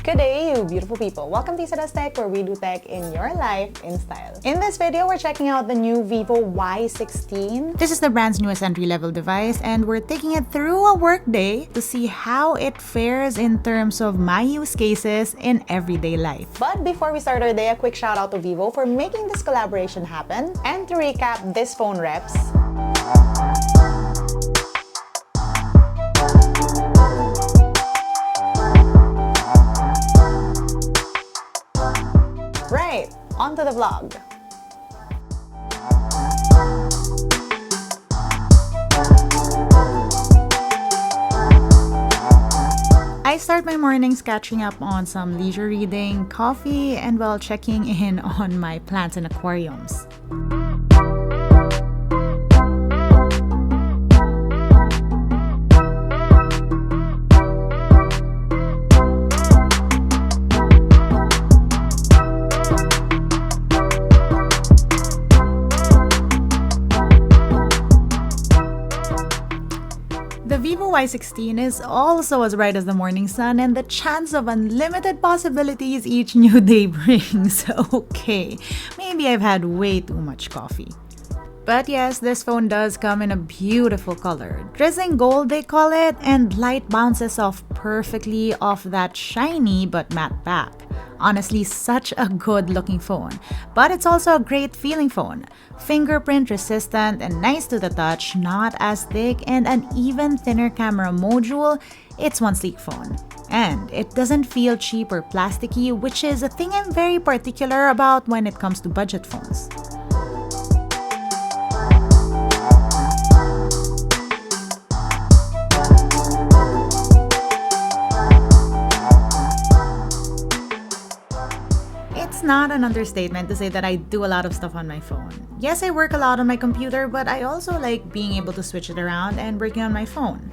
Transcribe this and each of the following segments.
Good day, you beautiful people. Welcome to LAZADA's Tech, where we do tech in your life in style. In this video, we're checking out the new Vivo Y16. This is the brand's newest entry-level device, and we're taking it through a workday to see how it fares in terms of my use cases in everyday life. But before we start our day, a quick shout out to Vivo for making this collaboration happen. And to recap, this phone reps. Right, on to the vlog. I start my mornings catching up on some leisure reading, coffee, and while checking in on my plants and aquariums. The Vivo Y16 is also as bright as the morning sun and the chance of unlimited possibilities each new day brings. Okay, maybe I've had way too much coffee. But yes, this phone does come in a beautiful color. Drizzling gold they call it, and light bounces off perfectly off that shiny but matte back. Honestly, such a good looking phone. But it's also a great feeling phone. Fingerprint resistant and nice to the touch, not as thick, and an even thinner camera module. It's one sleek phone. And it doesn't feel cheap or plasticky, which is a thing I'm very particular about when it comes to budget phones. It's not an understatement to say that I do a lot of stuff on my phone. Yes, I work a lot on my computer, but I also like being able to switch it around and working on my phone.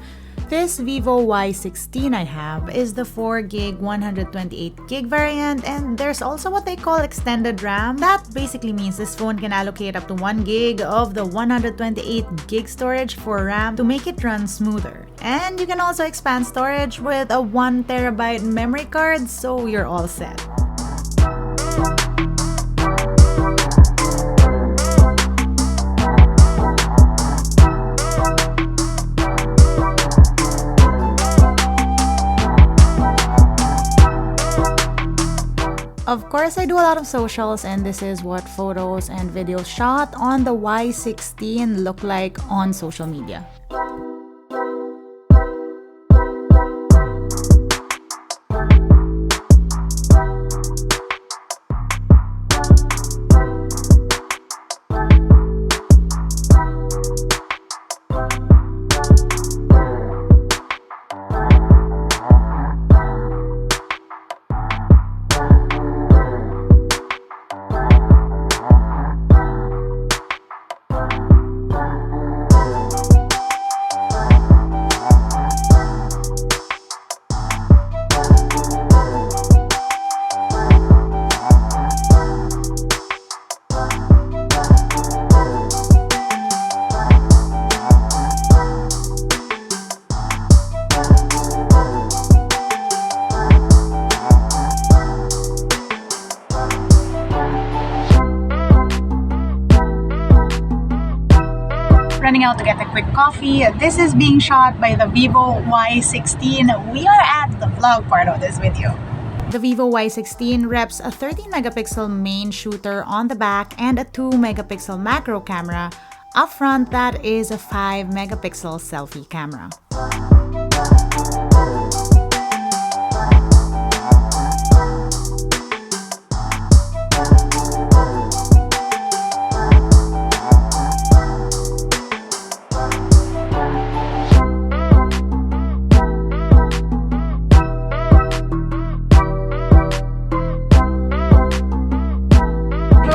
This Vivo Y16 I have is the 4GB 128GB variant, and there's also what they call extended RAM. That basically means this phone can allocate up to 1GB of the 128GB storage for RAM to make it run smoother. And you can also expand storage with a 1TB memory card, so you're all set. Of course, I do a lot of socials, and this is what photos and videos shot on the Y16 look like on social media. Running out to get a quick coffee. This is being shot by the Vivo Y16. We are at the vlog part of this video. The Vivo Y16 reps a 13-megapixel main shooter on the back and a 2-megapixel macro camera. Up front, that is a 5-megapixel selfie camera.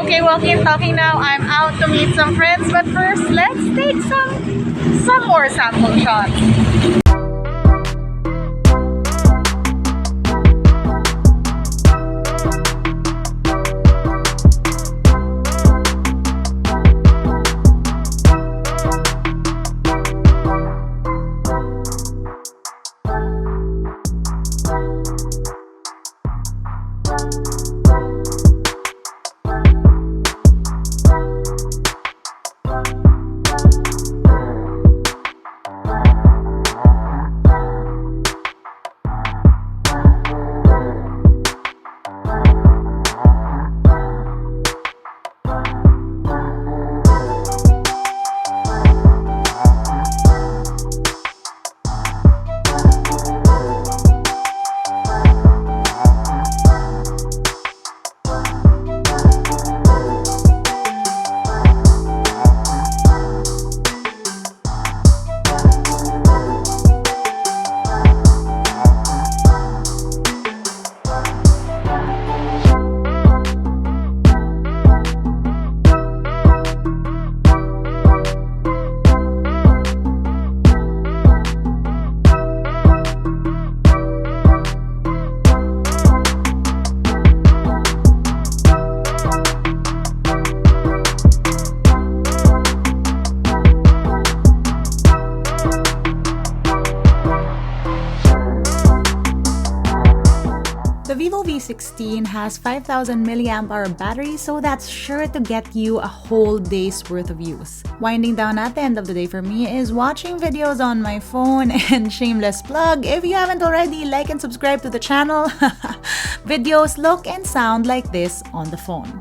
Okay, well, keep talking now. I'm out to meet some friends, but first, let's take some more sample shots. Y16 has 5000 milliamp hour battery, so that's sure to get you a whole day's worth of use. Winding down at the end of the day for me is watching videos on my phone, and shameless plug, if you haven't already, like and subscribe to the channel. Videos look and sound like this on the phone.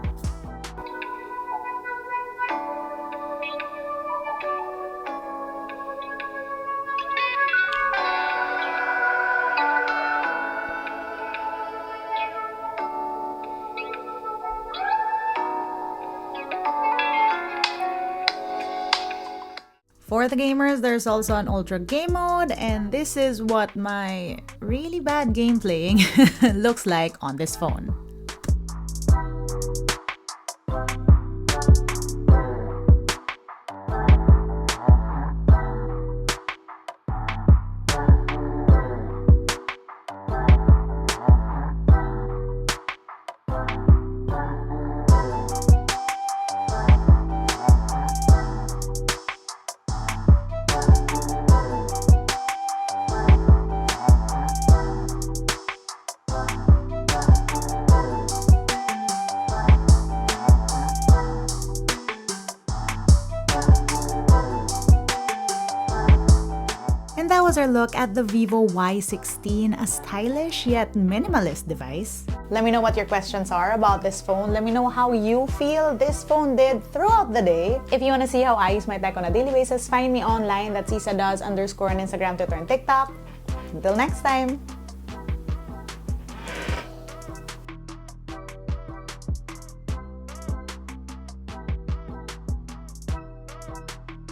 For the gamers, there's also an ultra game mode, and this is what my really bad game playing looks like on this phone. And that was our look at the Vivo Y16, a stylish yet minimalist device. Let me know what your questions are about this phone. Let me know how you feel this phone did throughout the day. If you want to see how I use my tech on a daily basis, find me online. That's LAZADA_ on Instagram, Twitter, and TikTok. Until next time!